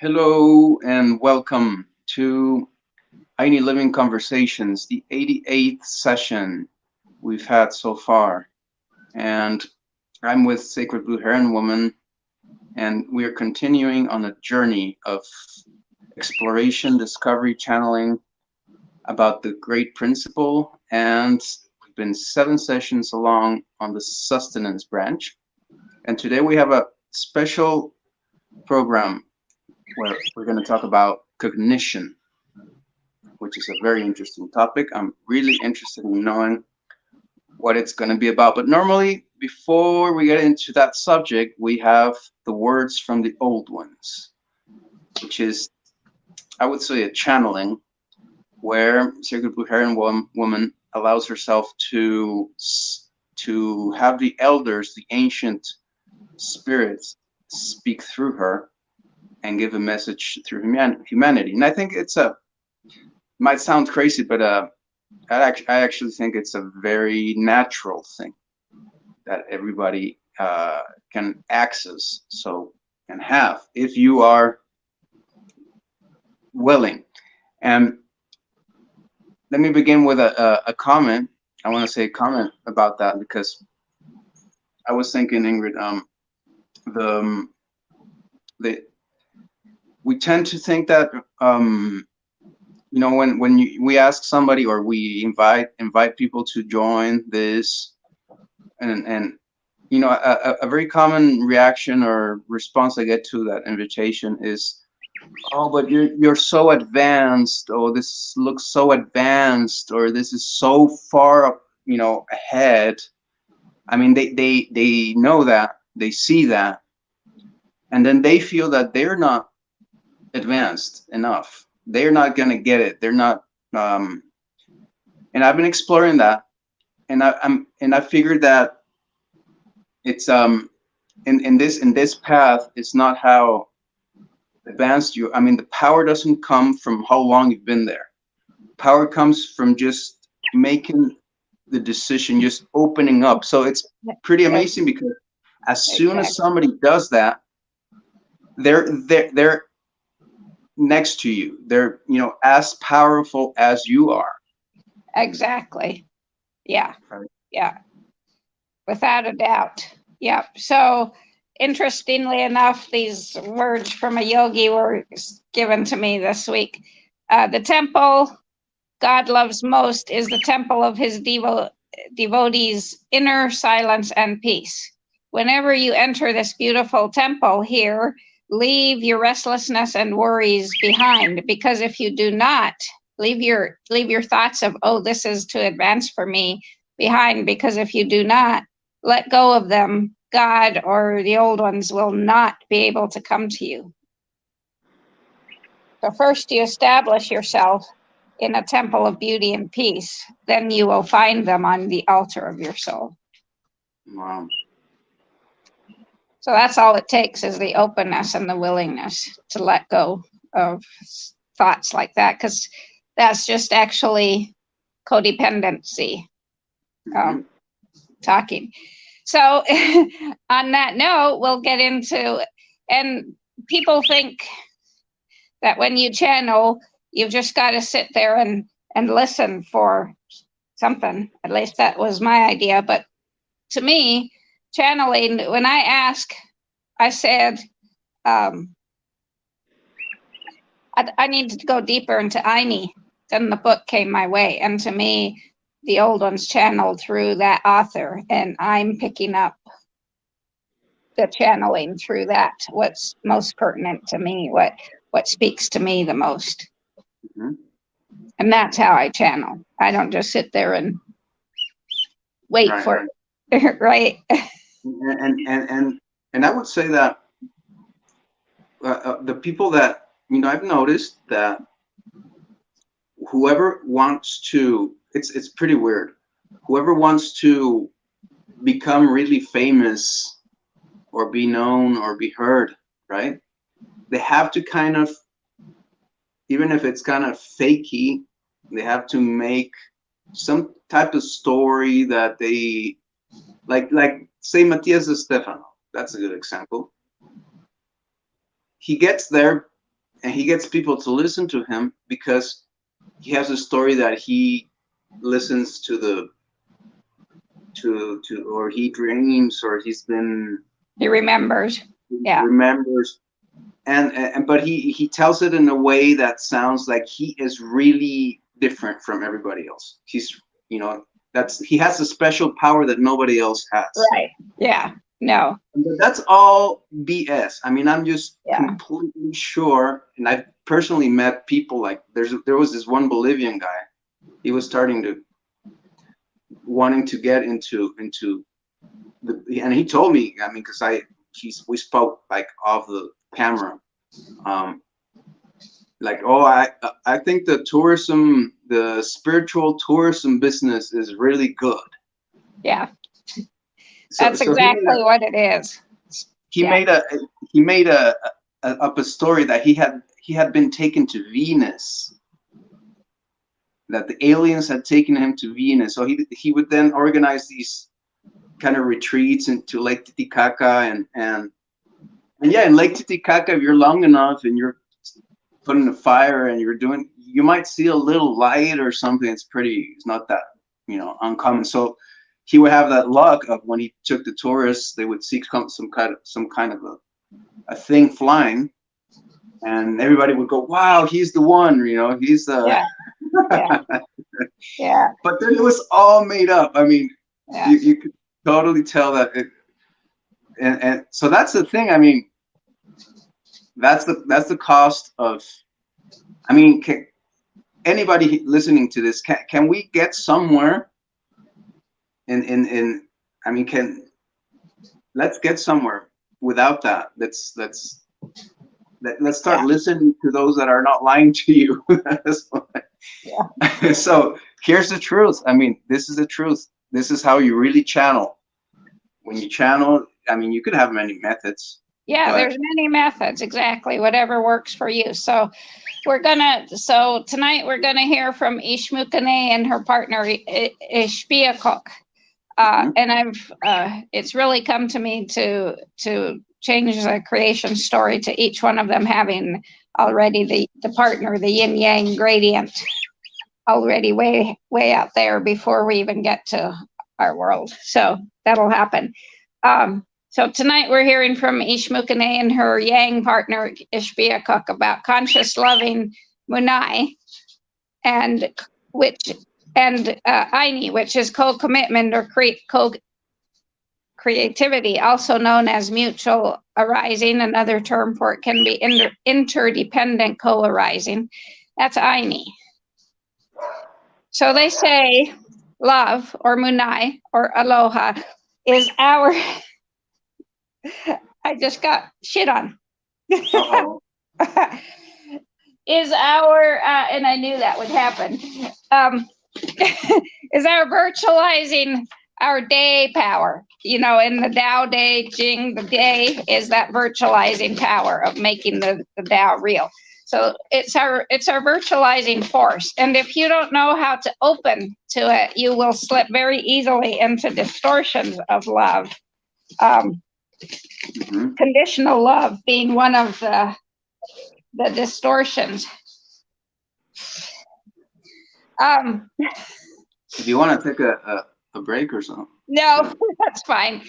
Hello and welcome to Ayni Living Conversations, the 88th session we've had so far. And I'm with Sacred Blue Heron Woman, and we are continuing on a journey of exploration, discovery, channeling about the great principle. And we've been 7 sessions along on the sustenance branch. And today we have a special program where we're going to talk about cognition, which is a very interesting topic. I'm really interested in knowing what it's going to be about. But normally, before we get into that subject, we have the words from the old ones, which is, I would say, a channeling where Sacred Blue Heron Woman allows herself to have the elders, the ancient spirits, speak through her and give a message through humanity. And I think might sound crazy, but I actually think it's a very natural thing that everybody can access, and have if you are willing. And let me begin with a comment. I want to say a comment about that because I was thinking, Ingrid, the we tend to think that when we ask somebody or we invite people to join this, and a very common reaction or response I get to that invitation is, oh, but you're so advanced, or this looks so advanced, or this is so far ahead. I mean, they know that, they see that, and then they feel that they're not advanced enough. They're not going to get it. They're not. And I've been exploring that, and I figured that it's in this path, it's not how advanced you. I mean, the power doesn't come from how long you've been there. Power comes from just making the decision, just opening up. So it's pretty amazing because as soon as somebody does that, they're next to you. They're as powerful as you are. Exactly. Yeah. Right. Yeah. Without a doubt. Yeah. So interestingly enough, these words from a yogi were given to me this week. The temple God loves most is the temple of his devotees' inner silence and peace. Whenever you enter this beautiful temple here, leave your restlessness and worries behind, because if you do not, leave your thoughts of, oh, this is too advanced for me, behind, because if you do not let go of them, God or the old ones will not be able to come to you. So first you establish yourself in a temple of beauty and peace, then you will find them on the altar of your soul. Wow. So that's all it takes, is the openness and the willingness to let go of thoughts like that, because that's just actually codependency talking. So on that note, we'll get into, and people think that when you channel, you've just got to sit there and listen for something. At least that was my idea. But to me, channeling, when I ask, I said, I need to go deeper into Ayni. Then the book came my way. And to me, the old ones channeled through that author, and I'm picking up the channeling through that, what's most pertinent to me, what speaks to me the most. Mm-hmm. And that's how I channel. I don't just sit there and wait for it. Right. And I would say that the people that I've noticed that whoever wants to, it's pretty weird. Whoever wants to become really famous or be known or be heard, right? They have to kind of, even if it's kind of fakey, they have to make some type of story that they like say Matias de Stefano. That's a good example. He gets there and he gets people to listen to him because he has a story that he listens to or he dreams, or He remembers. Yeah. remembers, and but he tells it in a way that sounds like he is really different from everybody else. He's, you know, he has a special power that nobody else has. Right. Yeah. No. But that's all BS. I mean, I'm just Yeah. completely sure, and I've personally met people like there was this one Bolivian guy. He was wanting to get into and he told me, I mean, because we spoke like off the camera, like, oh, I think the spiritual tourism business is really good. Yeah. That's exactly what it is. He made up a story that he had been taken to Venus, that the aliens had taken him to Venus. So he would then organize these kind of retreats into Lake Titicaca, and yeah, in Lake Titicaca, if you're long enough and you're putting a fire and you might see a little light or something. It's not that, uncommon. So he would have that luck of when he took the tourists, they would see some kind of a thing flying, and everybody would go, wow, he's the one, he's the yeah. But then it was all made up. I mean, you could totally tell that and so that's the thing. I mean, that's the cost of, I mean, anybody listening to this, can we get somewhere in I mean, let's get somewhere without that. Let's start listening to those that are not lying to you. So here's the truth. I mean, this is the truth. This is how you really channel. When you channel, I mean, you could have many methods. Yeah, there's many methods, exactly, whatever works for you. So tonight we're gonna hear from Ishmukane and her partner Ishpiakok. And it's really come to me to change the creation story to each one of them having already the partner, the yin yang gradient, already way out there before we even get to our world. So that'll happen. So tonight we're hearing from Ishmukane and her yang partner Ishpiakok about conscious loving Munai, and Ayni, which is co-commitment or creativity, also known as mutual arising. Another term for it can be interdependent co-arising. That's Ayni. So they say love, or Munai, or aloha, is our I just got shit on. Is our and I knew that would happen. Is our virtualizing our day power. In the Tao Te Ching, the day is that virtualizing power of making the Tao real. So it's our virtualizing force. And if you don't know how to open to it, you will slip very easily into distortions of love. Conditional love being one of the distortions. If you want to take a break or something. No, that's fine.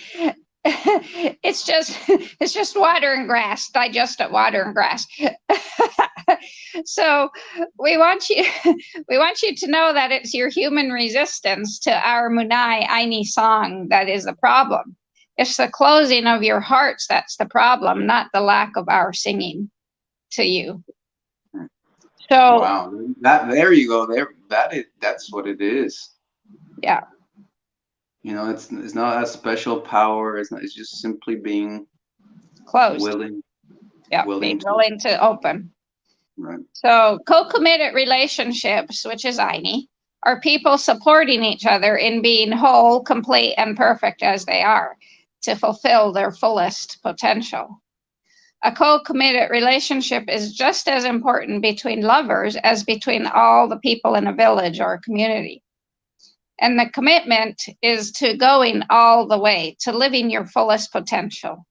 It's just water and grass, digested water and grass. So we want you to know that it's your human resistance to our Munai Ayni song that is the problem. It's the closing of your hearts that's the problem, not the lack of our singing to you. So wow, there you go. That's what it is. Yeah. It's not a special power. It's just simply being closed. Willing. Yeah, being willing to open. Right. So co-committed relationships, which is Ayni, are people supporting each other in being whole, complete, and perfect as they are to fulfill their fullest potential. A co-committed relationship is just as important between lovers as between all the people in a village or a community. And the commitment is to going all the way, to living your fullest potential.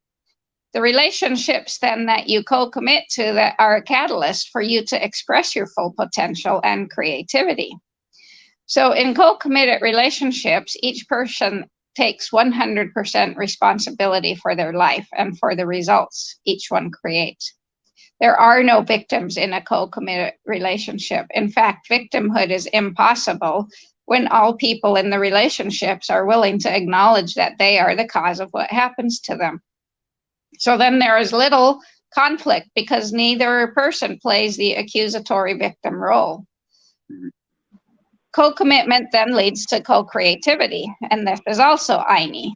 The relationships then that you co-commit to that are a catalyst for you to express your full potential and creativity. So in co-committed relationships, each person takes 100% responsibility for their life and for the results each one creates. There are no victims in a co-committed relationship. In fact, victimhood is impossible when all people in the relationships are willing to acknowledge that they are the cause of what happens to them. So then there is little conflict because neither person plays the accusatory victim role. Co-commitment then leads to co-creativity, and this is also Ayni.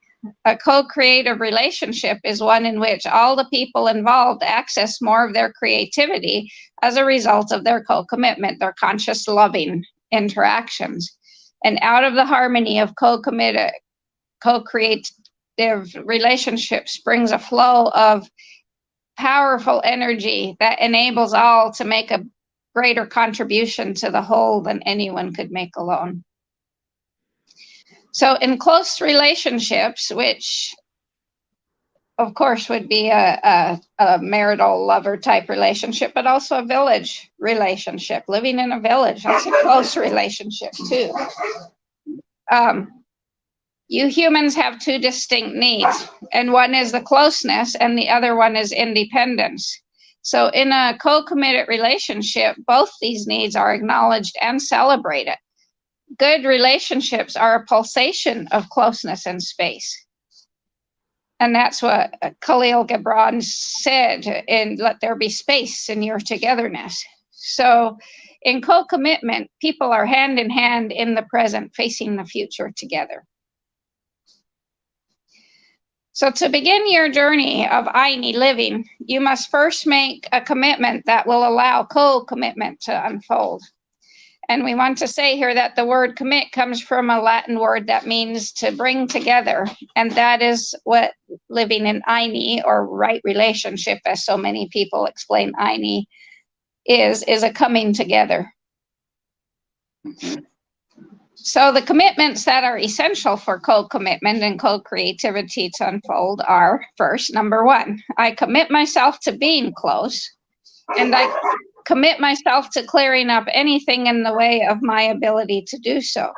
A co-creative relationship is one in which all the people involved access more of their creativity as a result of their co-commitment, their conscious loving interactions. And out of the harmony of co-committed, co-creative relationships brings a flow of powerful energy that enables all to make a greater contribution to the whole than anyone could make alone. So in close relationships, which of course would be a marital lover type relationship, but also a village relationship, living in a village, that's a close relationship too. You humans have two distinct needs, and one is the closeness and the other one is independence. So in a co-committed relationship, both these needs are acknowledged and celebrated. Good relationships are a pulsation of closeness and space. And that's what Khalil Gibran said in Let There Be Space in Your Togetherness. So in co-commitment, people are hand in hand in the present, facing the future together. So to begin your journey of Ayni living, you must first make a commitment that will allow co-commitment to unfold. And we want to say here that the word commit comes from a Latin word that means to bring together. And that is what living in Ayni, or right relationship, as so many people explain Ayni, is a coming together. So the commitments that are essential for co-commitment and co-creativity to unfold are, first, number one, I commit myself to being close, and I commit myself to clearing up anything in the way of my ability to do so.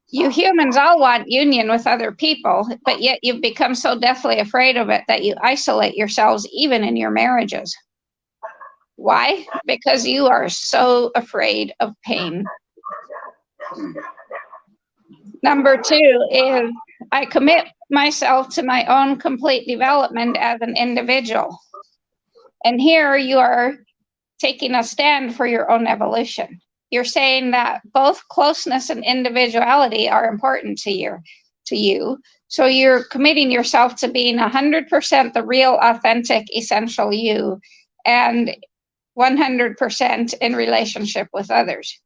You humans all want union with other people, but yet you've become so deathly afraid of it that you isolate yourselves even in your marriages. Why? Because you are so afraid of pain. Number two is I commit myself to my own complete development as an individual. And here you are taking a stand for your own evolution. You're saying that both closeness and individuality are important to you. So you're committing yourself to being 100% the real, authentic, essential you, and 100% in relationship with others.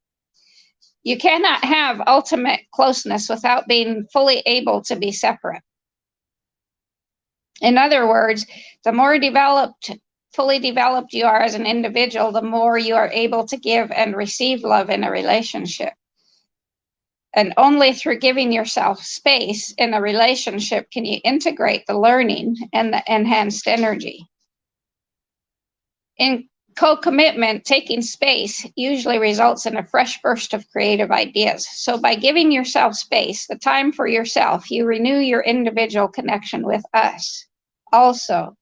You cannot have ultimate closeness without being fully able to be separate. In other words, the more fully developed you are as an individual, the more you are able to give and receive love in a relationship. And only through giving yourself space in a relationship can you integrate the learning and the enhanced energy. In co-commitment, taking space usually results in a fresh burst of creative ideas. So by giving yourself space, the time for yourself, you renew your individual connection with us also.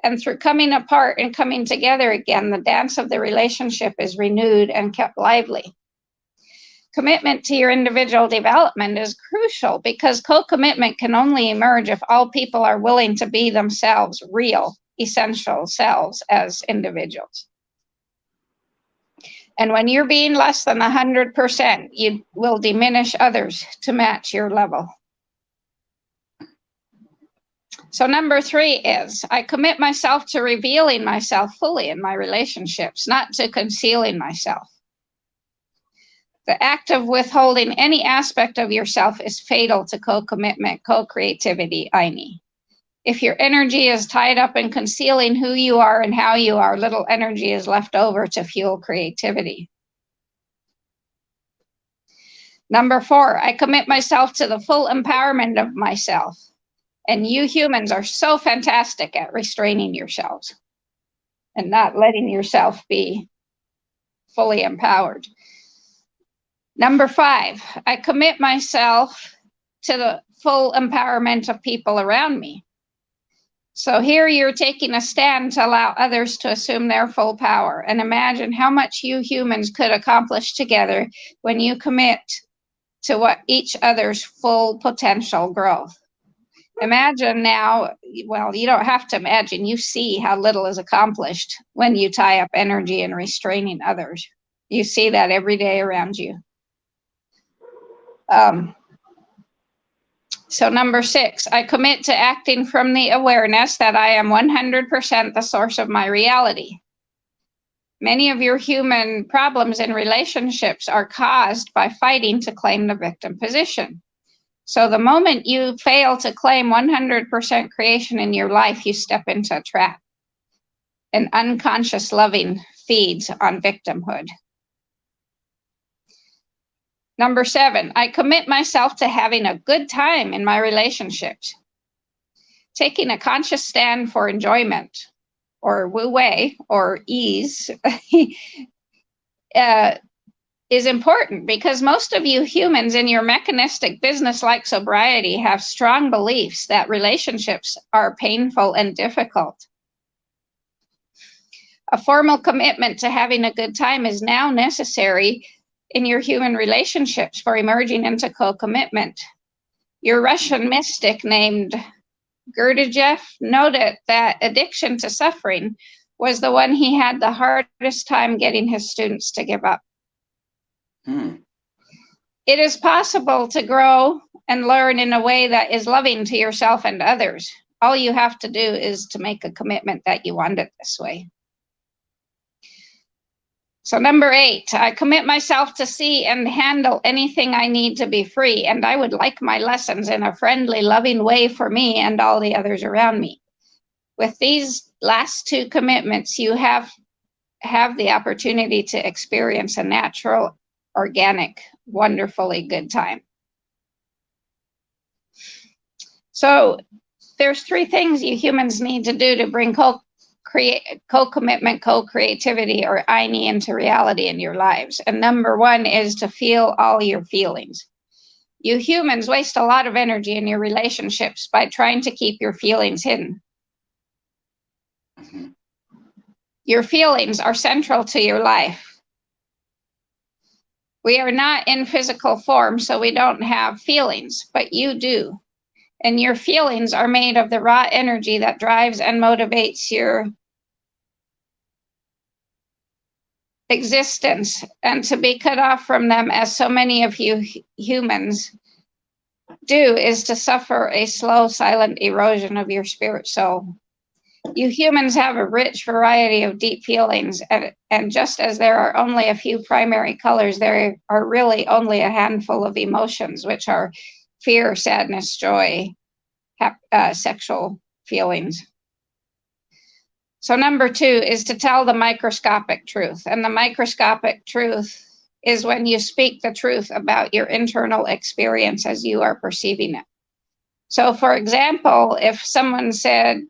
And through coming apart and coming together again, the dance of the relationship is renewed and kept lively. Commitment to your individual development is crucial because co-commitment can only emerge if all people are willing to be themselves, real, essential selves as individuals. And when you're being less than 100%, you will diminish others to match your level. So number three is, I commit myself to revealing myself fully in my relationships, not to concealing myself. The act of withholding any aspect of yourself is fatal to co-commitment, co-creativity, Ayni. If your energy is tied up in concealing who you are and how you are, little energy is left over to fuel creativity. Number four, I commit myself to the full empowerment of myself. And you humans are so fantastic at restraining yourselves and not letting yourself be fully empowered. Number 5, I commit myself to the full empowerment of people around me. So here you're taking a stand to allow others to assume their full power. And imagine how much you humans could accomplish together when you commit to what each other's full potential growth. Imagine now, well, you don't have to imagine, you see how little is accomplished when you tie up energy in restraining others. You see that every day around you. So number 6, I commit to acting from the awareness that I am 100% the source of my reality. Many of your human problems in relationships are caused by fighting to claim the victim position. So the moment you fail to claim 100% creation in your life, you step into a trap. And unconscious loving feeds on victimhood. Number 7, I commit myself to having a good time in my relationships. Taking a conscious stand for enjoyment, or wu-wei, or ease, is important because most of you humans in your mechanistic business-like sobriety have strong beliefs that relationships are painful and difficult. A formal commitment to having a good time is now necessary in your human relationships for emerging into co-commitment. Your Russian mystic named Gurdjieff noted that addiction to suffering was the one he had the hardest time getting his students to give up. It is possible to grow and learn in a way that is loving to yourself and others. All you have to do is to make a commitment that you want it this way. So number 8, I commit myself to see and handle anything I need to be free, and I would like my lessons in a friendly, loving way for me and all the others around me. With these last 2 commitments, you have the opportunity to experience a natural, organic, wonderfully good time. So there's 3 things you humans need to do to bring co-commitment, co-creativity, or Ayni into reality in your lives. And number 1 is to feel all your feelings. You humans waste a lot of energy in your relationships by trying to keep your feelings hidden. Your feelings are central to your life. We are not in physical form, so we don't have feelings, but you do. And your feelings are made of the raw energy that drives and motivates your existence. And to be cut off from them, as so many of you humans do, is to suffer a slow, silent erosion of your spirit soul. You humans have a rich variety of deep feelings, and just as there are only a few primary colors, there are really only a handful of emotions, which are fear, sadness, joy, sexual feelings. So number 2 is to tell the microscopic truth. And the microscopic truth is when you speak the truth about your internal experience as you are perceiving it. So for example, if someone said,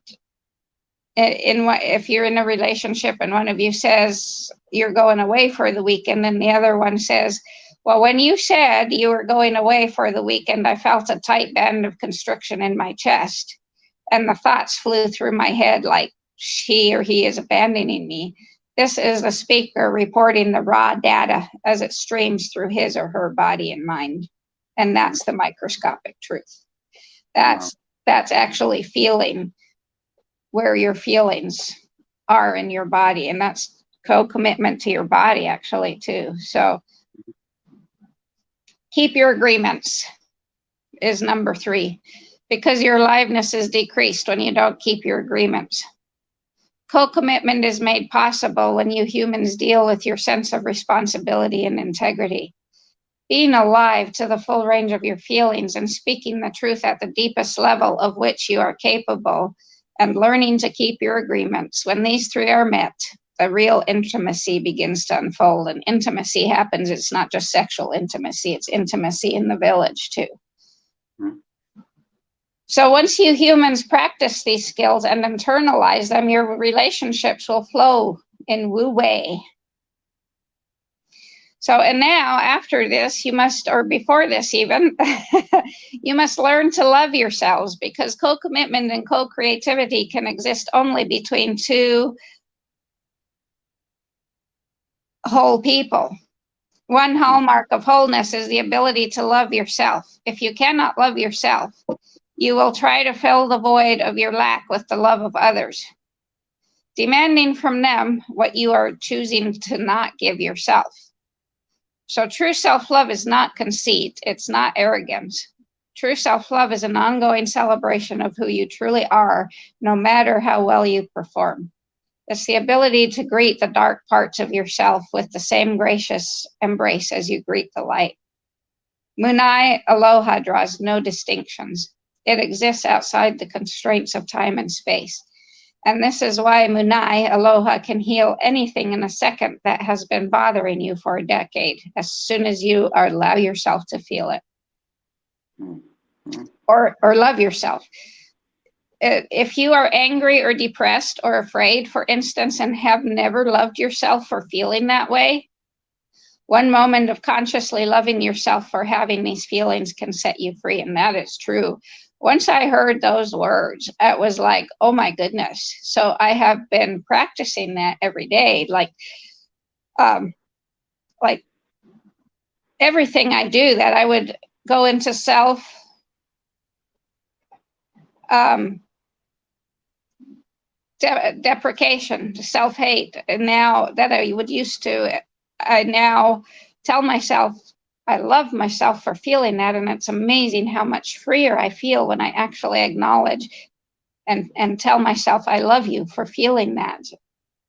if you're in a relationship and one of you says you're going away for the weekend, and the other one says, well, when you said you were going away for the weekend, I felt a tight band of constriction in my chest, and the thoughts flew through my head like she or he is abandoning me. This is the speaker reporting the raw data as it streams through his or her body and mind. And that's the microscopic truth. That's actually feeling where your feelings are in your body. And that's co-commitment to your body, actually, too. So keep your agreements is number 3, because your aliveness is decreased when you don't keep your agreements. Co-commitment is made possible when you humans deal with your sense of responsibility and integrity. Being alive to the full range of your feelings and speaking the truth at the deepest level of which you are capable, and learning to keep your agreements. When these 3 are met, the real intimacy begins to unfold. And intimacy happens, it's not just sexual intimacy, it's intimacy in the village too. So once you humans practice these skills and internalize them, your relationships will flow in Wu Wei. So, and now after this, you must, or before this even, you must learn to love yourselves, because co-commitment and co-creativity can exist only between two whole people. One hallmark of wholeness is the ability to love yourself. If you cannot love yourself, you will try to fill the void of your lack with the love of others, demanding from them what you are choosing to not give yourself. So true self-love is not conceit, it's not arrogance. True self-love is an ongoing celebration of who you truly are, no matter how well you perform. It's the ability to greet the dark parts of yourself with the same gracious embrace as you greet the light. Munai Aloha draws no distinctions. It exists outside the constraints of time and space. And this is why Munai Aloha can heal anything in a second that has been bothering you for a decade, as soon as you allow yourself to feel it. Or love yourself. If you are angry or depressed or afraid, for instance, and have never loved yourself for feeling that way, one moment of consciously loving yourself for having these feelings can set you free. And that is true. Once I heard those words, it was like, oh my goodness. So I have been practicing that every day. Like everything I do, that I would go into self deprecation, self-hate. And now that I would used to, I now tell myself, I love myself for feeling that. And it's amazing how much freer I feel when I actually acknowledge and tell myself, I love you for feeling that.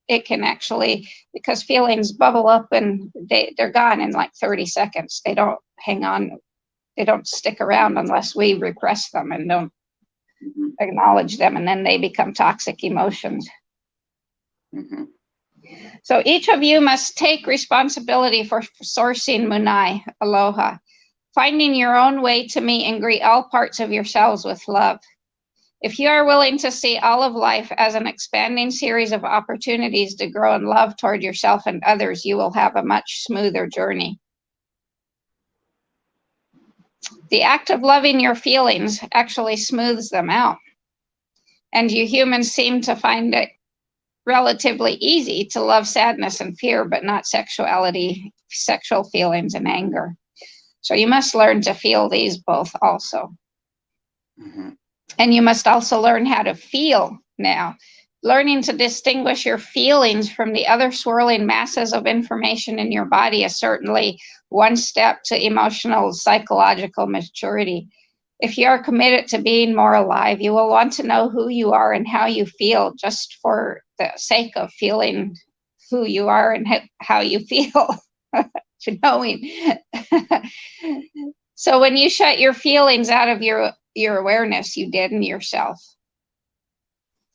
It can actually, because feelings bubble up and they're gone in like 30 seconds. They don't hang on. They don't stick around unless we repress them and don't acknowledge them, and then they become toxic emotions. Mm-hmm. So each of you must take responsibility for sourcing Munai Aloha, finding your own way to meet and greet all parts of yourselves with love. If you are willing to see all of life as an expanding series of opportunities to grow in love toward yourself and others, you will have a much smoother journey. The act of loving your feelings actually smooths them out. And you humans seem to find it relatively easy to love sadness and fear, but not sexuality, sexual feelings and anger. So you must learn to feel these both also. Mm-hmm. And you must also learn how to feel now. Learning to distinguish your feelings from the other swirling masses of information in your body is certainly one step to emotional, psychological maturity. If you are committed to being more alive, you will want to know who you are and how you feel, just for the sake of feeling who you are and how you feel, knowing. So when you shut your feelings out of your awareness, you deaden yourself.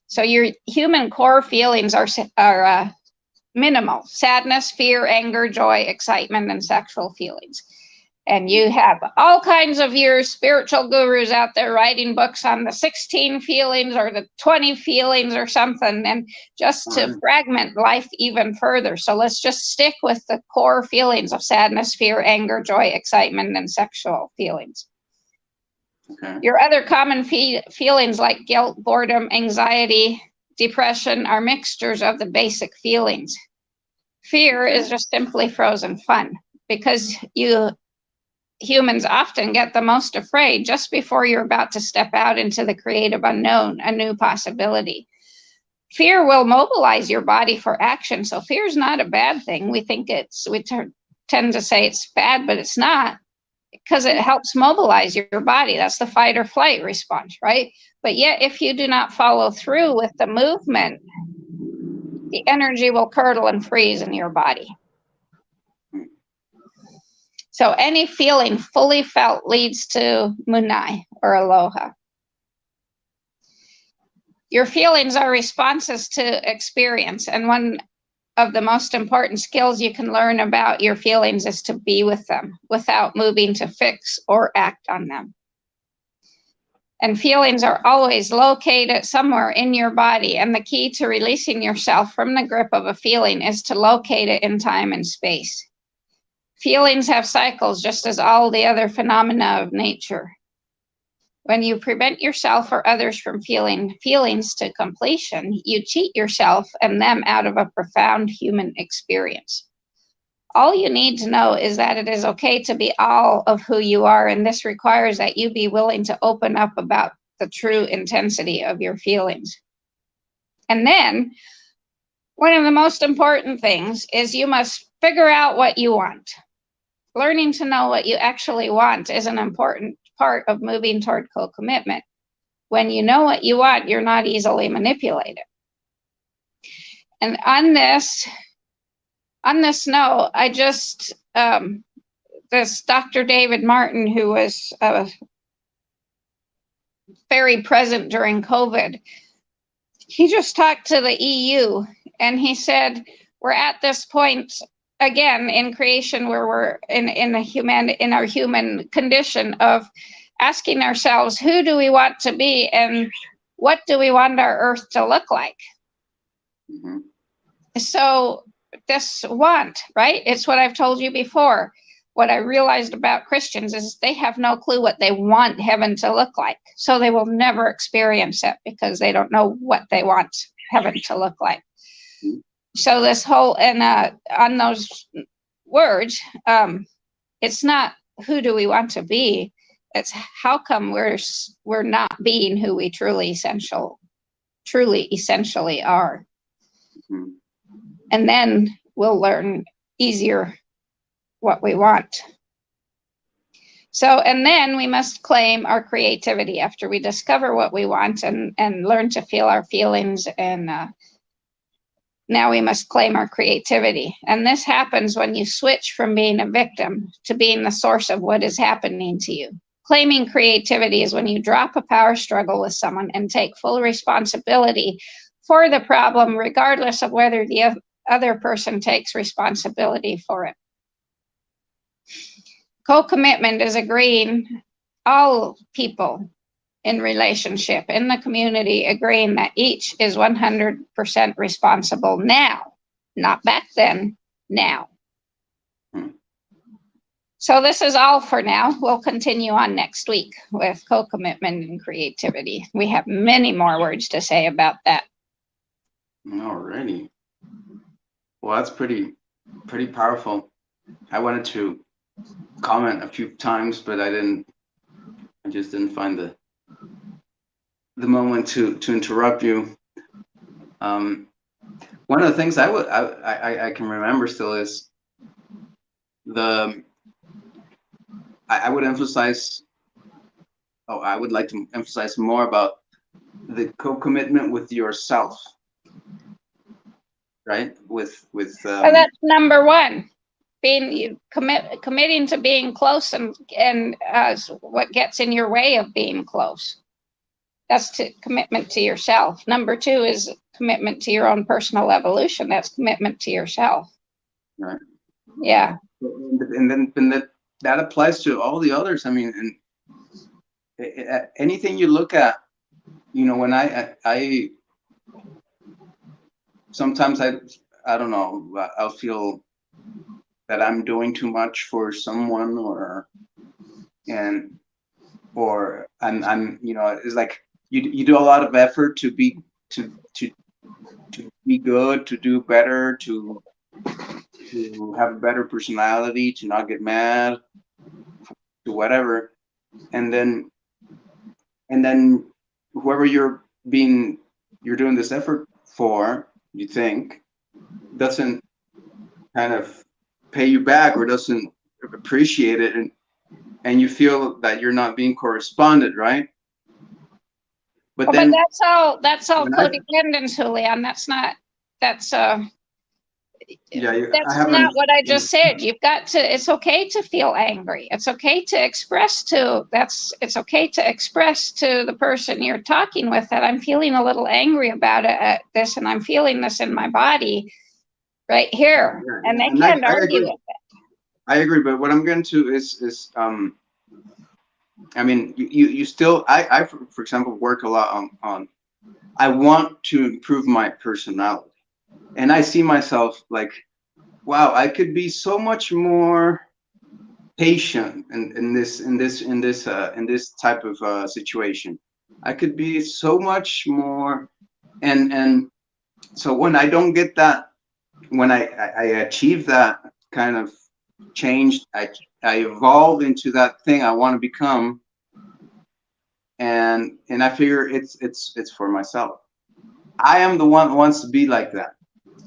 So your human core feelings are minimal: sadness, fear, anger, joy, excitement, and sexual feelings. And you have all kinds of your spiritual gurus out there writing books on the 16 feelings or the 20 feelings or something, and just to fragment life even further. So let's just stick with the core feelings of sadness, fear, anger, joy, excitement, and sexual feelings. Okay. Your other common feelings like guilt, boredom, anxiety, depression are mixtures of the basic feelings. Fear is just simply frozen fun, because you humans often get the most afraid just before you're about to step out into the creative unknown, a new possibility. Fear will mobilize your body for action. So fear is not a bad thing. We think we tend to say it's bad, but it's not, because it helps mobilize your body. That's the fight or flight response, right? But yet, if you do not follow through with the movement, the energy will curdle and freeze in your body. So any feeling fully felt leads to Munai or Aloha. Your feelings are responses to experience, and one of the most important skills you can learn about your feelings is to be with them without moving to fix or act on them. And feelings are always located somewhere in your body. And the key to releasing yourself from the grip of a feeling is to locate it in time and space. Feelings have cycles, just as all the other phenomena of nature. When you prevent yourself or others from feeling feelings to completion, you cheat yourself and them out of a profound human experience. All you need to know is that it is okay to be all of who you are, and this requires that you be willing to open up about the true intensity of your feelings. And then, one of the most important things is you must figure out what you want. Learning to know what you actually want is an important part of moving toward co-commitment. When you know what you want, you're not easily manipulated. And on this note, I just, this Dr. David Martin, who was very present during COVID, he just talked to the EU and he said, we're at this point again in creation where we're in our human condition of asking ourselves, who do we want to be and what do we want our earth to look like? Mm-hmm. So this want, right? It's what I've told you before. What I realized about Christians is they have no clue what they want heaven to look like. So they will never experience it because they don't know what they want heaven to look like. So this whole, and on those words, it's not who do we want to be, it's how come we're not being who we truly essentially are. Mm-hmm. And then we'll learn easier what we want. So, and then we must claim our creativity after we discover what we want and learn to feel our feelings. And now we must claim our creativity. And this happens when you switch from being a victim to being the source of what is happening to you. Claiming creativity is when you drop a power struggle with someone and take full responsibility for the problem, regardless of whether the other person takes responsibility for it. Co-commitment is agreeing, all people in relationship, in the community, agreeing that each is 100% responsible now, not back then, now. So this is all for now. We'll continue on next week with co-commitment and creativity. We have many more words to say about that. Alrighty. Well, that's pretty powerful. I wanted to comment a few times, but I just didn't find the moment to interrupt you. One of the things I can remember still is I would like to emphasize more about the co-commitment with yourself, right? With so that's number one. Committing to being close and what gets in your way of being close. That's commitment to yourself. Number two is commitment to your own personal evolution. That's commitment to yourself. Right. Yeah. And then that applies to all the others. I mean, and anything you look at, when I sometimes I don't know, I'll feel that I'm doing too much for someone, or I'm it's like you do a lot of effort to be good, to do better, to have a better personality, to not get mad, to whatever, and then whoever you're doing this effort for, you think, doesn't kind of pay you back or doesn't appreciate it, and you feel that you're not being corresponded, right? But that's all codependence, Julian. That's not what I just said. You've got to, it's okay to feel angry. It's okay to express to the person you're talking with that I'm feeling a little angry about this, and I'm feeling this in my body right here. Yeah, and they can't argue with it. I agree, but what I'm going to is I mean, you still, I for example, work a lot on, I want to improve my personality. And I see myself like, wow, I could be so much more patient in this type of situation. I could be so much more, and so when I don't get that, when I achieve that kind of change, I evolve into that thing I want to become, and I figure it's for myself. I am the one who wants to be like that,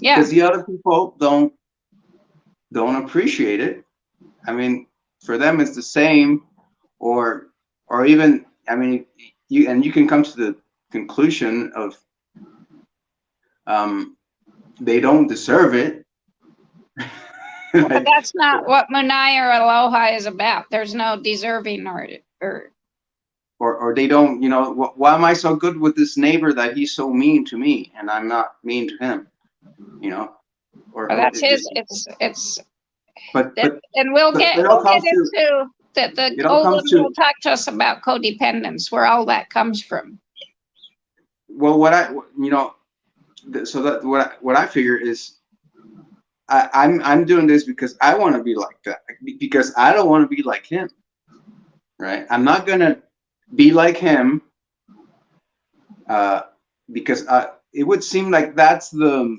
Yeah. because the other people don't appreciate it. I mean, for them it's the same, or even, I mean, you can come to the conclusion of, um, they don't deserve it. But Like, that's not what Munai or Aloha is about. There's no deserving or they don't, why am I so good with this neighbor that he's so mean to me and I'm not mean to him, you know, or or that's it his. just, It's but that, and we'll but get it all comes to, into that. The it all Olin comes to will talk to us about codependence, where all that comes from. well, what I, so that what I figure is, I'm doing this because I want to be like that, because I don't want to be like him, right? I'm not gonna be like him, uh, because it would seem like that's the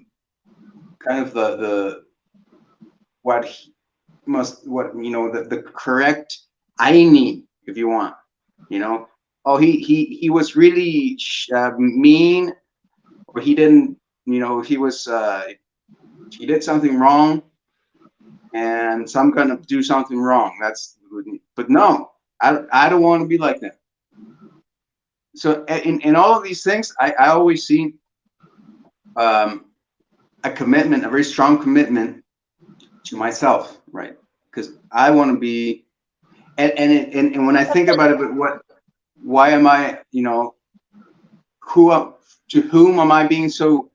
kind of the what he what the correct Ayni, if you want, you know. Oh, he was really mean, or he didn't, he was he did something wrong, and so I'm gonna do something wrong. But no, I don't want to be like that. So in all of these things, I always see, um, a commitment, a very strong commitment to myself, right? Because I want to be, and when I think about it, but why am I, who, to whom am I being so,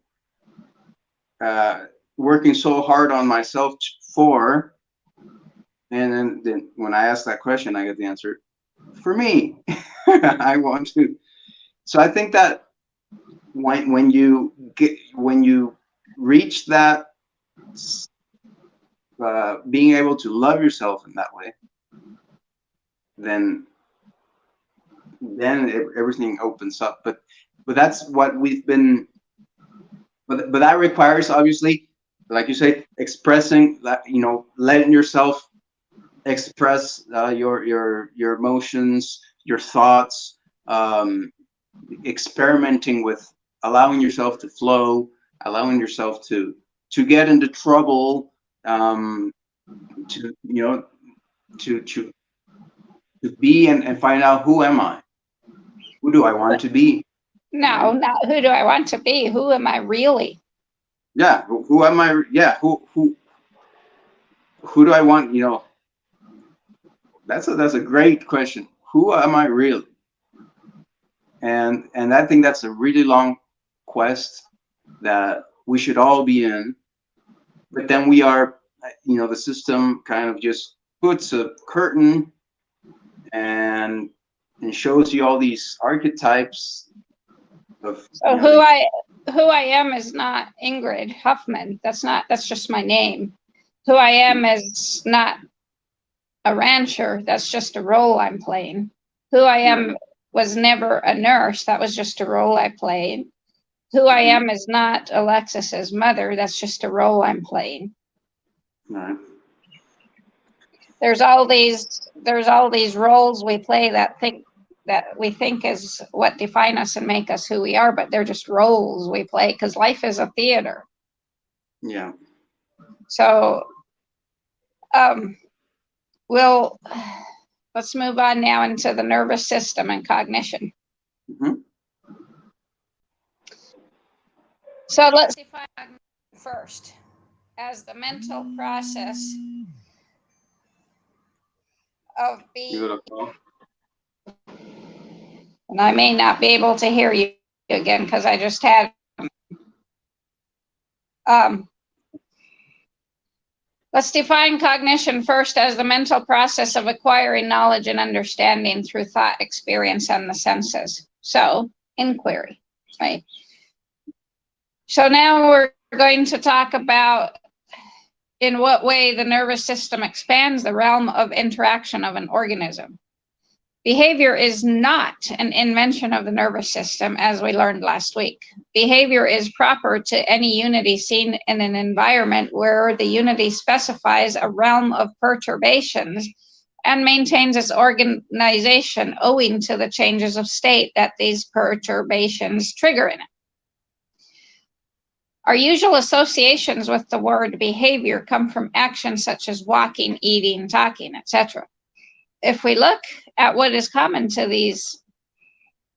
uh, working so hard on myself for? And then when I ask that question, I get the answer, for me. I want to. So I think that when you reach that, being able to love yourself in that way, then everything opens up. But that's what we've been. But that requires, obviously, like you say, expressing that, letting yourself express, your emotions, your thoughts, um, experimenting with, allowing yourself to flow, allowing yourself to get into trouble, um, to to to to be, and find out, who am I? Who do I want to be? No, Right? not who do I want to be? Who am I really? Yeah. Who am I? Yeah. Who do I want? That's a great question. Who am I really? And I think that's a really long quest that we should all be in. But then we are, the system kind of just puts a curtain, and shows you all these archetypes of, So who I am is not Ingrid Huffman. That's just my name. Who I am is not a rancher. That's just a role I'm playing. Who I am was never a nurse. That was just a role I played. Who I am is not Alexis's mother. That's just a role I'm playing. right. There's all these roles we play that we think is what define us and make us who we are, but they're just roles we play because life is a theater. Yeah. So we'll let's move on now into the nervous system and cognition. Mm-hmm. So let's define first as the mental process of being, and I may not be able to hear you again because I just had um, Let's define cognition first as the mental process of acquiring knowledge and understanding through thought, experience, and the senses. So, inquiry, right? So now we're going to talk about in what way the nervous system expands the realm of interaction of an organism. Behavior is not an invention of the nervous system, as we learned last week. Behavior is proper to any unity seen in an environment where the unity specifies a realm of perturbations and maintains its organization owing to the changes of state that these perturbations trigger in it. Our usual associations with the word behavior come from actions such as walking, eating, talking, etc. If we look at what is common to these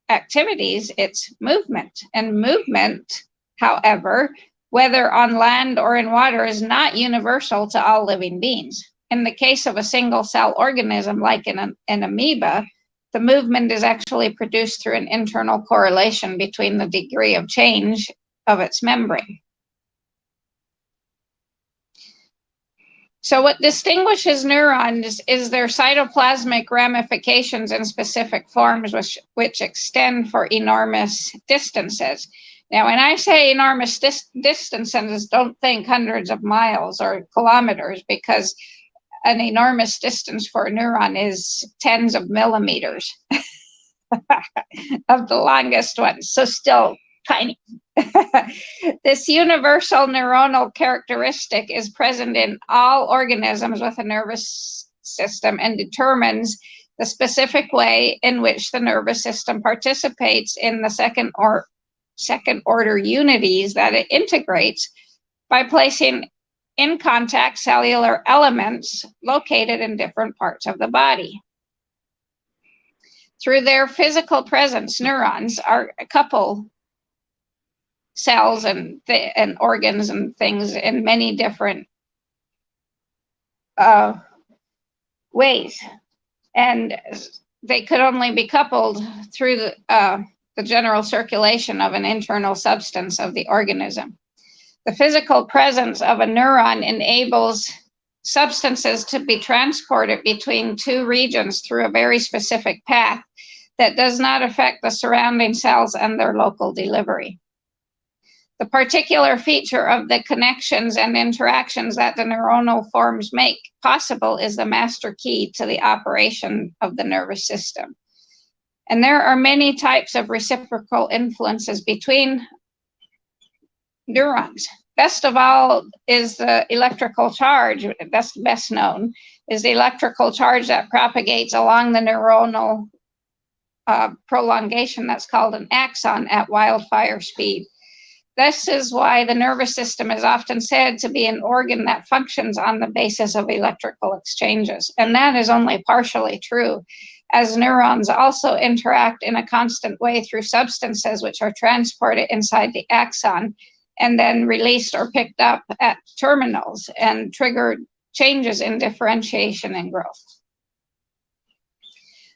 activities, it's movement. And movement, however, whether on land or in water, is not universal to all living beings. In the case of a single cell organism like an amoeba, the movement is actually produced through an internal correlation between the degree of change of its membrane. So what distinguishes neurons is their cytoplasmic ramifications in specific forms which extend for enormous distances. Now, when I say enormous distances, don't think hundreds of miles or kilometers, because an enormous distance for a neuron is tens of millimeters of the longest one, so still tiny. This universal neuronal characteristic is present in all organisms with a nervous system and determines the specific way in which the nervous system participates in the second order unities that it integrates by placing in contact cellular elements located in different parts of the body. Through their physical presence, neurons are a couple cells and organs and things in many different ways, and they could only be coupled through the general circulation of an internal substance of the organism. The physical presence of a neuron enables substances to be transported between two regions through a very specific path that does not affect the surrounding cells and their local delivery. The particular feature of the connections and interactions that the neuronal forms make possible is the master key to the operation of the nervous system. And there are many types of reciprocal influences between neurons. Best of all is the electrical charge, that's best known, is the electrical charge that propagates along the neuronal prolongation that's called an axon at wildfire speed. This is why the nervous system is often said to be an organ that functions on the basis of electrical exchanges. And that is only partially true, as neurons also interact in a constant way through substances which are transported inside the axon and then released or picked up at terminals and trigger changes in differentiation and growth.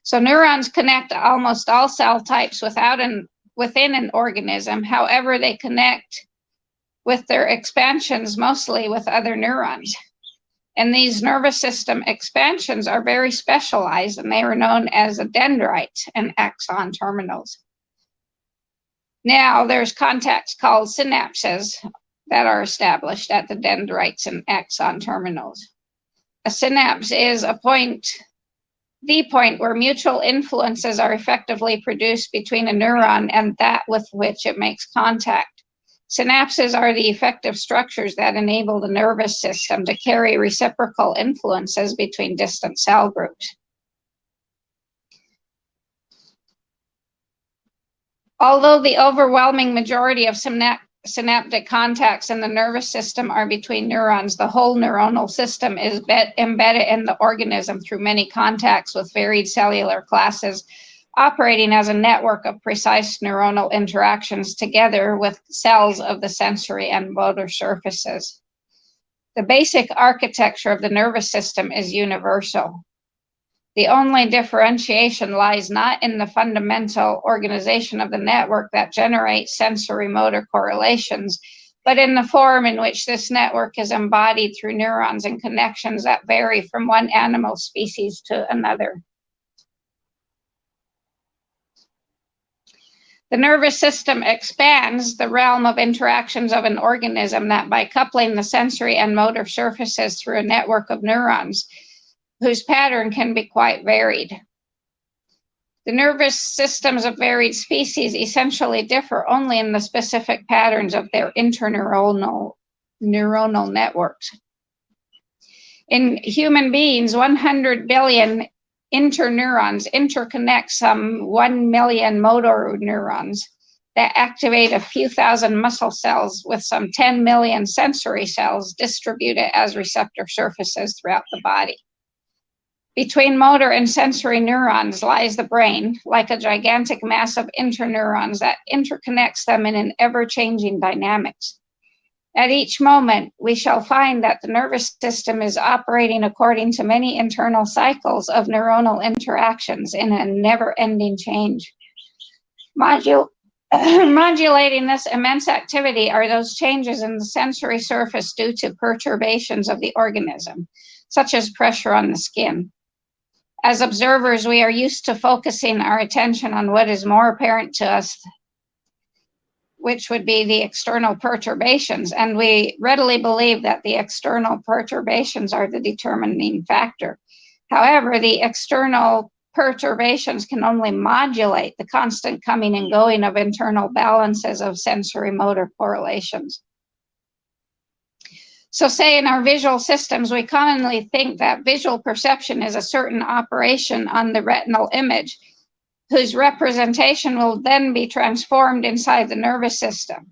So neurons connect to almost all cell types within an organism. However, they connect with their expansions mostly with other neurons. And these nervous system expansions are very specialized, and they are known as the dendrites and axon terminals. Now, there's contacts called synapses that are established at the dendrites and axon terminals. A synapse is the point where mutual influences are effectively produced between a neuron and that with which it makes contact. Synapses are the effective structures that enable the nervous system to carry reciprocal influences between distant cell groups. Although the overwhelming majority of synaptic contacts in the nervous system are between neurons, the whole neuronal system is embedded in the organism through many contacts with varied cellular classes, operating as a network of precise neuronal interactions together with cells of the sensory and motor surfaces. The basic architecture of the nervous system is universal. The only differentiation lies not in the fundamental organization of the network that generates sensory motor correlations, but in the form in which this network is embodied through neurons and connections that vary from one animal species to another. The nervous system expands the realm of interactions of an organism that, by coupling the sensory and motor surfaces through a network of neurons, whose pattern can be quite varied. The nervous systems of varied species essentially differ only in the specific patterns of their interneuronal networks. In human beings, 100 billion interneurons interconnect some 1 million motor neurons that activate a few thousand muscle cells with some 10 million sensory cells distributed as receptor surfaces throughout the body. Between motor and sensory neurons lies the brain, like a gigantic mass of interneurons that interconnects them in an ever-changing dynamics. At each moment, we shall find that the nervous system is operating according to many internal cycles of neuronal interactions in a never-ending change. Modulating this immense activity are those changes in the sensory surface due to perturbations of the organism, such as pressure on the skin. As observers, we are used to focusing our attention on what is more apparent to us, which would be the external perturbations, and we readily believe that the external perturbations are the determining factor. However, the external perturbations can only modulate the constant coming and going of internal balances of sensory motor correlations. So say in our visual systems, we commonly think that visual perception is a certain operation on the retinal image, whose representation will then be transformed inside the nervous system.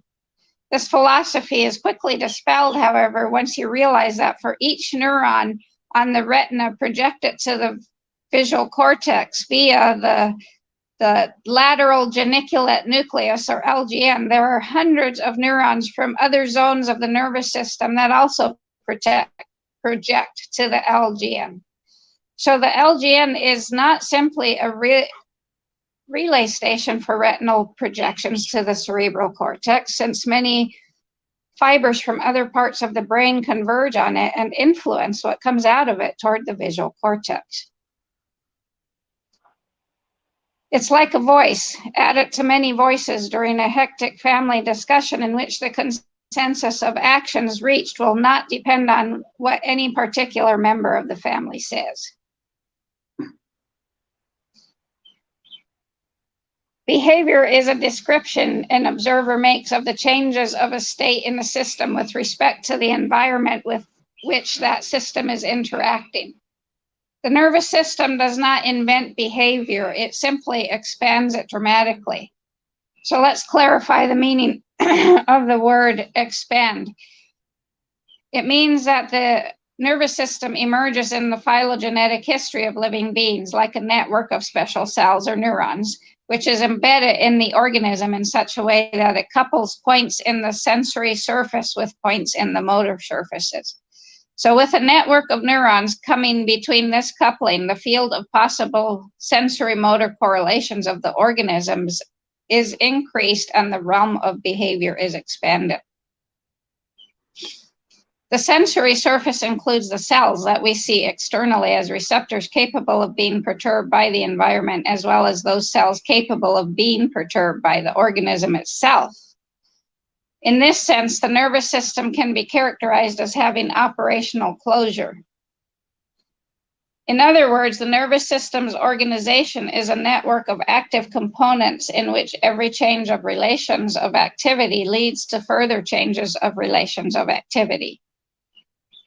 This philosophy is quickly dispelled, however, once you realize that for each neuron on the retina projected to the visual cortex via the lateral geniculate nucleus, or LGN, there are hundreds of neurons from other zones of the nervous system that also project to the LGN. So the LGN is not simply a relay station for retinal projections to the cerebral cortex, since many fibers from other parts of the brain converge on it and influence what comes out of it toward the visual cortex. It's like a voice added to many voices during a hectic family discussion in which the consensus of actions reached will not depend on what any particular member of the family says. Behavior is a description an observer makes of the changes of a state in the system with respect to the environment with which that system is interacting. The nervous system does not invent behavior, it simply expands it dramatically. So let's clarify the meaning of the word expand. It means that the nervous system emerges in the phylogenetic history of living beings like a network of special cells or neurons, which is embedded in the organism in such a way that it couples points in the sensory surface with points in the motor surfaces. So with a network of neurons coming between this coupling, the field of possible sensory motor correlations of the organisms is increased and the realm of behavior is expanded. The sensory surface includes the cells that we see externally as receptors capable of being perturbed by the environment, as well as those cells capable of being perturbed by the organism itself. In this sense, the nervous system can be characterized as having operational closure. In other words, the nervous system's organization is a network of active components in which every change of relations of activity leads to further changes of relations of activity.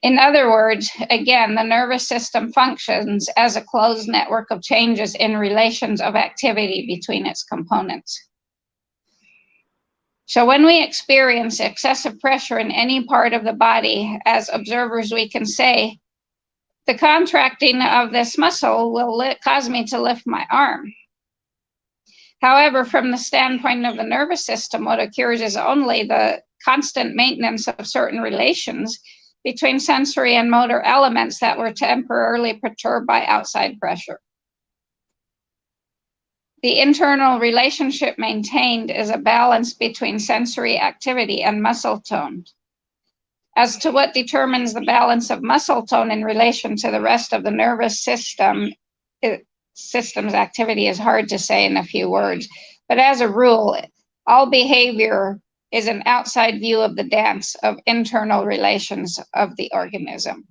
In other words, again, the nervous system functions as a closed network of changes in relations of activity between its components. So when we experience excessive pressure in any part of the body, as observers, we can say, the contracting of this muscle will cause me to lift my arm. However, from the standpoint of the nervous system, what occurs is only the constant maintenance of certain relations between sensory and motor elements that were temporarily perturbed by outside pressure. The internal relationship maintained is a balance between sensory activity and muscle tone. As to what determines the balance of muscle tone in relation to the rest of the nervous system, system's activity is hard to say in a few words, but as a rule, all behavior is an outside view of the dance of internal relations of the organism.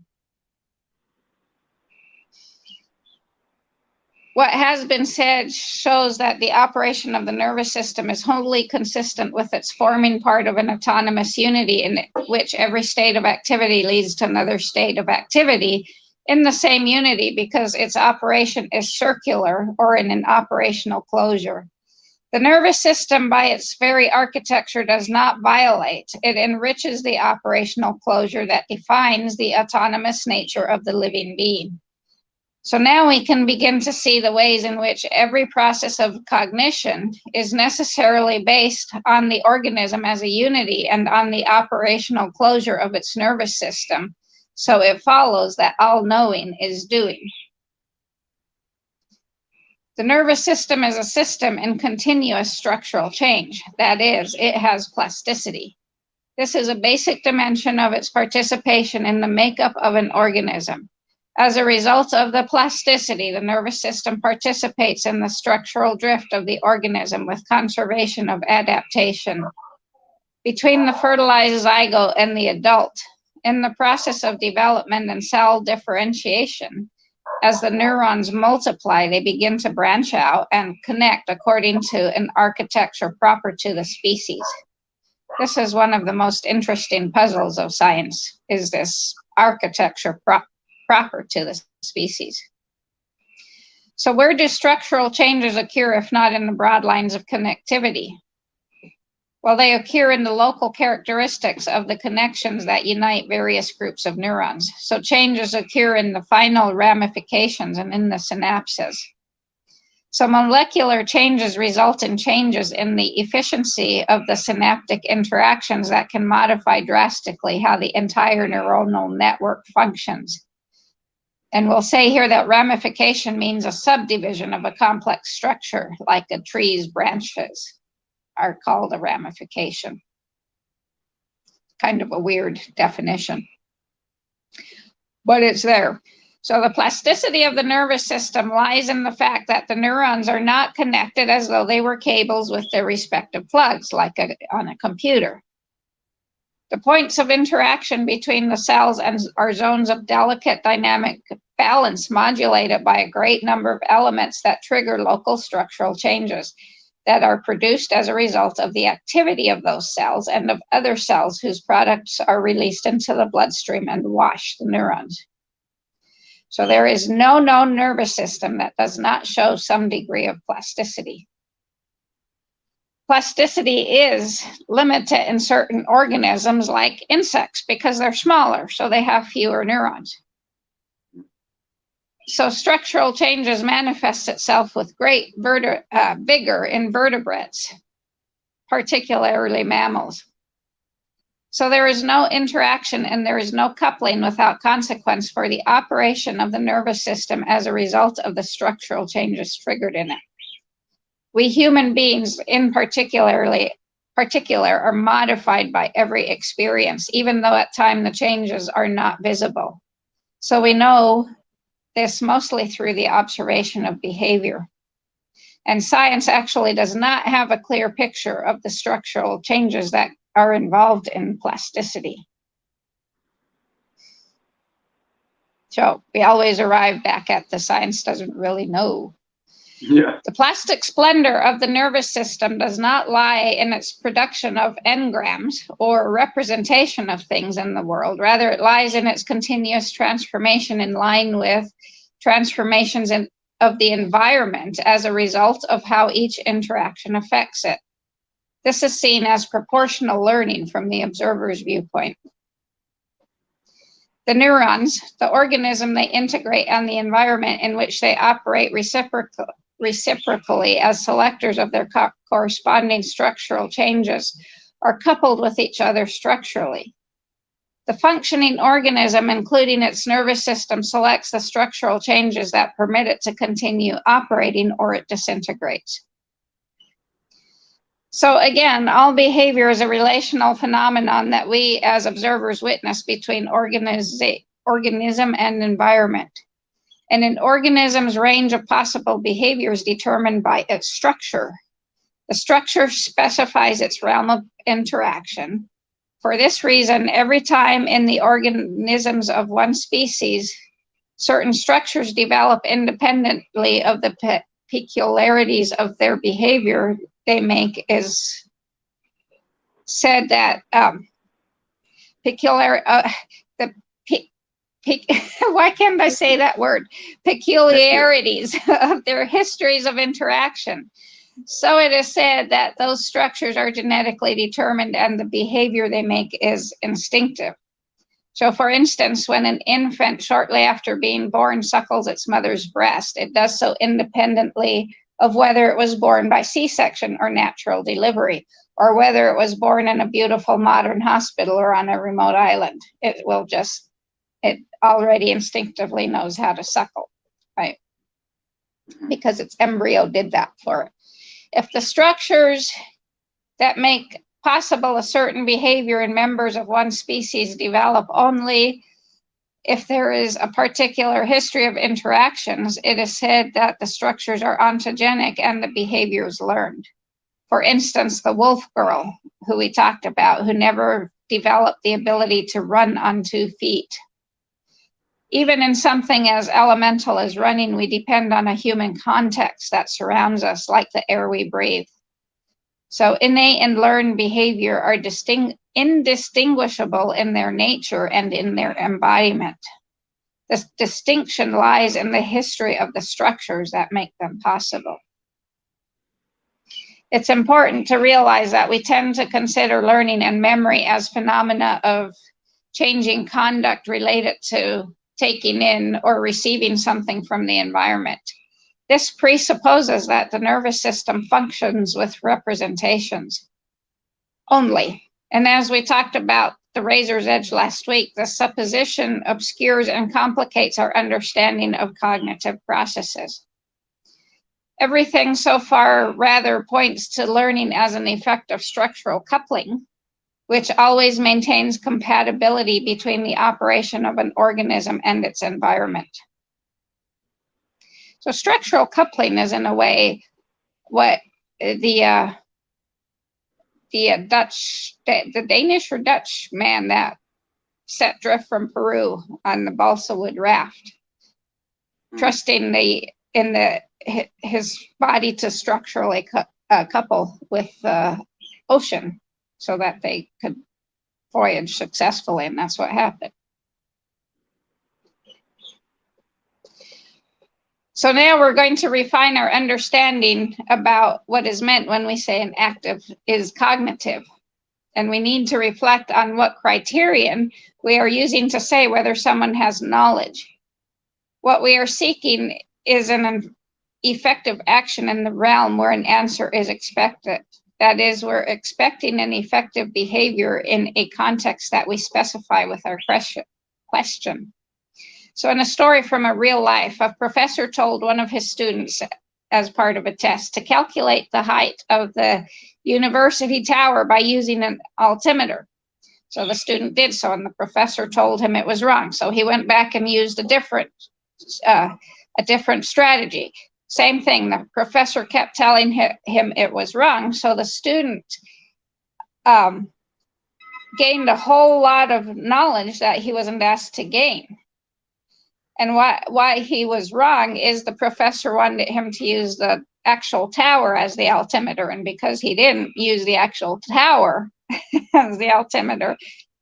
What has been said shows that the operation of the nervous system is wholly consistent with its forming part of an autonomous unity in which every state of activity leads to another state of activity in the same unity because its operation is circular or in an operational closure. The nervous system, by its very architecture, does not violate. It enriches the operational closure that defines the autonomous nature of the living being. So now we can begin to see the ways in which every process of cognition is necessarily based on the organism as a unity and on the operational closure of its nervous system. So it follows that all knowing is doing. The nervous system is a system in continuous structural change. That is, it has plasticity. This is a basic dimension of its participation in the makeup of an organism. As a result of the plasticity, the nervous system participates in the structural drift of the organism with conservation of adaptation. Between the fertilized zygote and the adult, in the process of development and cell differentiation, as the neurons multiply, they begin to branch out and connect according to an architecture proper to the species. This is one of the most interesting puzzles of science, is this architecture proper to the species. So where do structural changes occur if not in the broad lines of connectivity? Well, they occur in the local characteristics of the connections that unite various groups of neurons. So changes occur in the final ramifications and in the synapses. So molecular changes result in changes in the efficiency of the synaptic interactions that can modify drastically how the entire neuronal network functions. And we'll say here that ramification means a subdivision of a complex structure, like a tree's branches are called a ramification. Kind of a weird definition, but it's there. So the plasticity of the nervous system lies in the fact that the neurons are not connected as though they were cables with their respective plugs, like on a computer. The points of interaction between the cells are zones of delicate dynamic balance modulated by a great number of elements that trigger local structural changes that are produced as a result of the activity of those cells and of other cells whose products are released into the bloodstream and wash the neurons. So there is no known nervous system that does not show some degree of plasticity. Plasticity is limited in certain organisms like insects because they're smaller, so they have fewer neurons. So structural changes manifest itself with great vigor in vertebrates, particularly mammals. So there is no interaction and there is no coupling without consequence for the operation of the nervous system as a result of the structural changes triggered in it. We human beings in particular are modified by every experience, even though at times the changes are not visible. So we know this mostly through the observation of behavior. And science actually does not have a clear picture of the structural changes that are involved in plasticity. So we always arrive back at the science doesn't really know. Yeah. The plastic splendor of the nervous system does not lie in its production of engrams or representation of things in the world. Rather, it lies in its continuous transformation in line with transformations of the environment as a result of how each interaction affects it. This is seen as proportional learning from the observer's viewpoint. The neurons, the organism they integrate, and the environment in which they operate reciprocally as selectors of their corresponding structural changes are coupled with each other structurally. The functioning organism, including its nervous system, selects the structural changes that permit it to continue operating, or it disintegrates. So again, all behavior is a relational phenomenon that we as observers witness between organism and environment. And an organism's range of possible behavior is determined by its structure. The structure specifies its realm of interaction. For this reason, every time in the organisms of one species, certain structures develop independently of the peculiarities of their behavior, they make is said that why can't I say that word? Peculiarities of their histories of interaction. So it is said that those structures are genetically determined and the behavior they make is instinctive. So for instance, when an infant shortly after being born suckles its mother's breast, it does so independently of whether it was born by C-section or natural delivery, or whether it was born in a beautiful modern hospital or on a remote island. It already instinctively knows how to suckle, right? Because its embryo did that for it. If the structures that make possible a certain behavior in members of one species develop only if there is a particular history of interactions, it is said that the structures are ontogenic and the behavior is learned. For instance, the wolf girl, who we talked about, who never developed the ability to run on 2 feet. Even in something as elemental as running, we depend on a human context that surrounds us, like the air we breathe. So innate and learned behavior are indistinguishable in their nature and in their embodiment. This distinction lies in the history of the structures that make them possible. It's important to realize that we tend to consider learning and memory as phenomena of changing conduct related to taking in or receiving something from the environment. This presupposes that the nervous system functions with representations only. And as we talked about the razor's edge last week, the supposition obscures and complicates our understanding of cognitive processes. Everything so far rather points to learning as an effect of structural coupling, which always maintains compatibility between the operation of an organism and its environment. So structural coupling is, in a way, what the Danish or Dutch man that set drift from Peru on the balsa wood raft, trusting his body to structurally couple with the ocean so that they could voyage successfully, and that's what happened. So now we're going to refine our understanding about what is meant when we say an active is cognitive. And we need to reflect on what criterion we are using to say whether someone has knowledge. What we are seeking is an effective action in the realm where an answer is expected. That is, we're expecting an effective behavior in a context that we specify with our question. So in a story from a real life, a professor told one of his students as part of a test to calculate the height of the university tower by using an altimeter. So the student did so, and the professor told him it was wrong. So he went back and used a different strategy. Same thing, the professor kept telling him it was wrong. So the student gained a whole lot of knowledge that he wasn't asked to gain. And why he was wrong is the professor wanted him to use the actual tower as the altimeter. And because he didn't use the actual tower as the altimeter,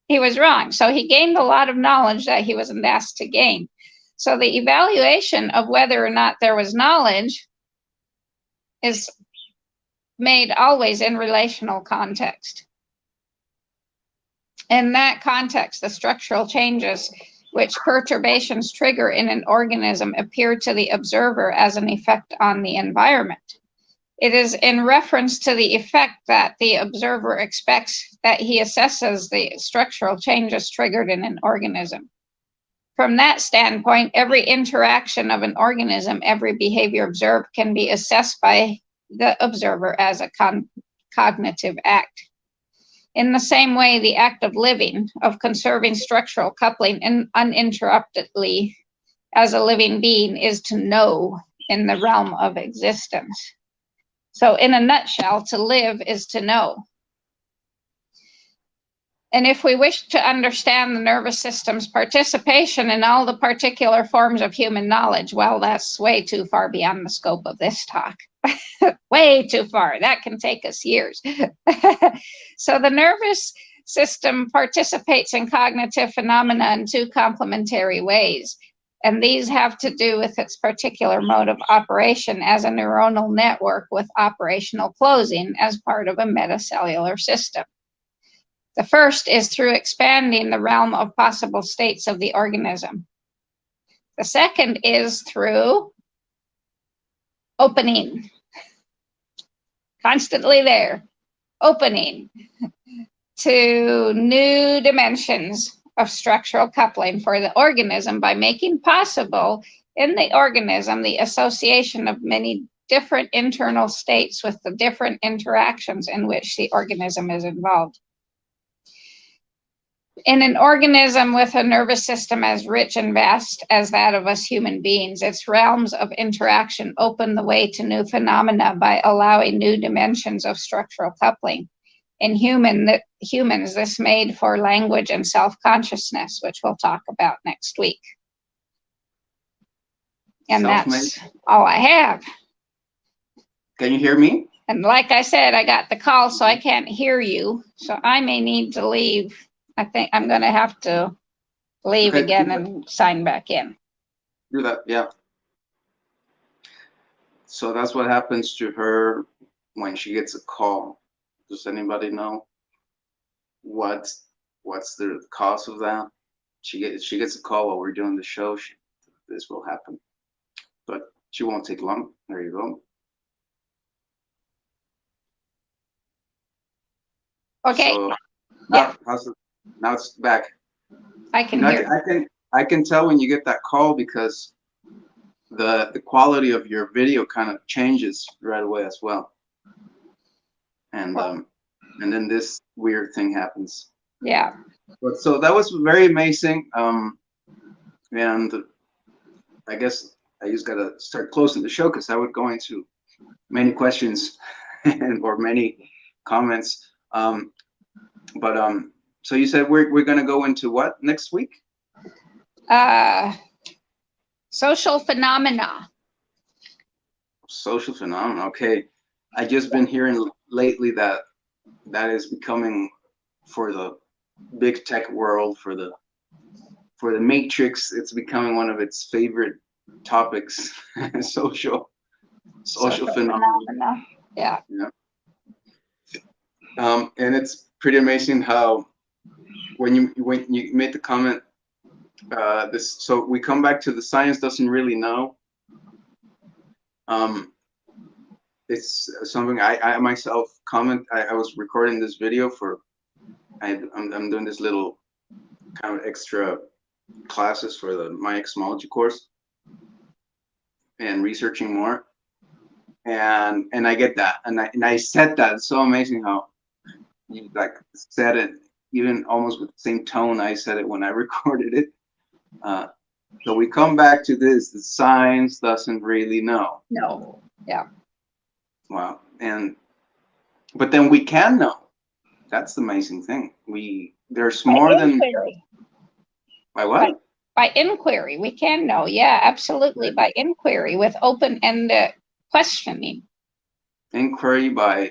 he was wrong. So he gained a lot of knowledge that he wasn't asked to gain. So the evaluation of whether or not there was knowledge is made always in relational context. In that context, the structural changes which perturbations trigger in an organism appear to the observer as an effect on the environment. It is in reference to the effect that the observer expects that he assesses the structural changes triggered in an organism. From that standpoint, every interaction of an organism, every behavior observed can be assessed by the observer as a cognitive act. In the same way, the act of living, of conserving structural coupling uninterruptedly as a living being, is to know in the realm of existence. So in a nutshell, to live is to know. And if we wish to understand the nervous system's participation in all the particular forms of human knowledge, well, that's way too far beyond the scope of this talk. Way too far. That can take us years. So the nervous system participates in cognitive phenomena in two complementary ways. And these have to do with its particular mode of operation as a neuronal network with operational closing as part of a metacellular system. The first is through expanding the realm of possible states of the organism. The second is through opening. Constantly there, opening to new dimensions of structural coupling for the organism by making possible in the organism the association of many different internal states with the different interactions in which the organism is involved. In an organism with a nervous system as rich and vast as that of us human beings, its realms of interaction open the way to new phenomena by allowing new dimensions of structural coupling. In humans, this made for language and self-consciousness, which we'll talk about next week. And that's all I have. Can you hear me? And like I said, I got the call, so I can't hear you. So I may need to leave. I think I'm going to have to leave again and sign back in. Do that, yeah. So that's what happens to her when she gets a call. Does anybody know what's the cause of that? She gets a call while we're doing the show. This will happen, but she won't take long. There you go. Okay. So, yeah. Now it's back. I can hear. I can tell when you get that call because the quality of your video kind of changes right away as well. And then this weird thing happens. Yeah. But so that was very amazing. And I guess I just gotta start closing the show because I would go into many questions or many comments. So you said we're gonna go into what next week? Social phenomena. Social phenomena. Okay, I just been hearing lately that is becoming for the big tech world, for the Matrix. It's becoming one of its favorite topics. social phenomena. Yeah. And it's pretty amazing how when you made the comment, so we come back to the science doesn't really know. It's something I myself comment. I was recording this video for, I'm doing this little kind of extra classes for my exomology course and researching more. And I get that, and I said that. It's so amazing how you like said it, even almost with the same tone I said it when I recorded it. So we come back to this: the science doesn't really know. No. Yeah. Wow. But then we can know. That's the amazing thing. There's more than by what? By inquiry, we can know. Yeah, absolutely. By inquiry, with open-ended questioning. Inquiry, by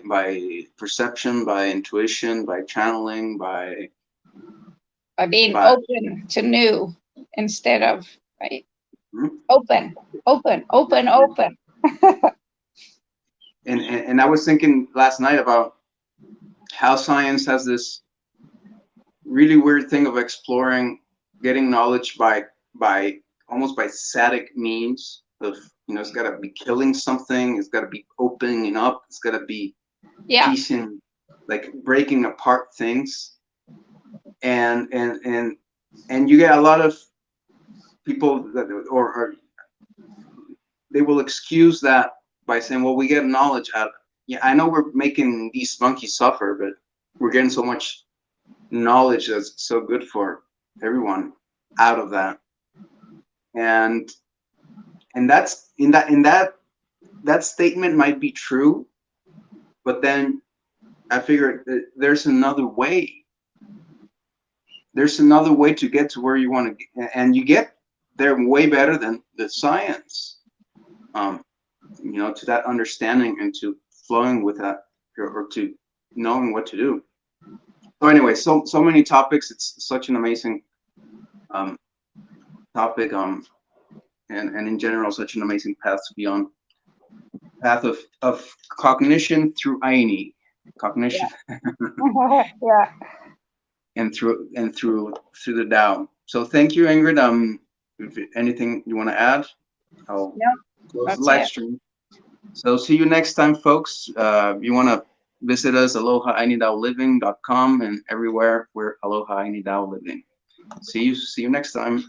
perception, by intuition, by channeling, by being open to new instead of right. Open. And I was thinking last night about how science has this really weird thing of exploring, getting knowledge by almost by static means of You know, it's got to be killing something. It's got to be opening up. It's got to be Yeah. piecing, like breaking apart things. And you get a lot of people that, or they will excuse that by saying, well, we get knowledge out. Yeah, I know we're making these monkeys suffer, but we're getting so much knowledge that's so good for everyone out of that. And that's that statement might be true, but then I figure there's another way. There's another way to get to where you want to get, and you get there way better than the science. You know, to that understanding and to flowing with that, or to knowing what to do. So anyway, so many topics. It's such an amazing um, topic, and in general, such an amazing path to be on. Path of cognition through Ayni, cognition, Yeah. and through the Tao. So thank you, Ingrid. If anything you want to add, I'll Yep, close the that's live it. stream. So see you next time, folks. If you want to visit us, alohainidao living.com, and everywhere we're Aloha Aini Dao Living. See you next time.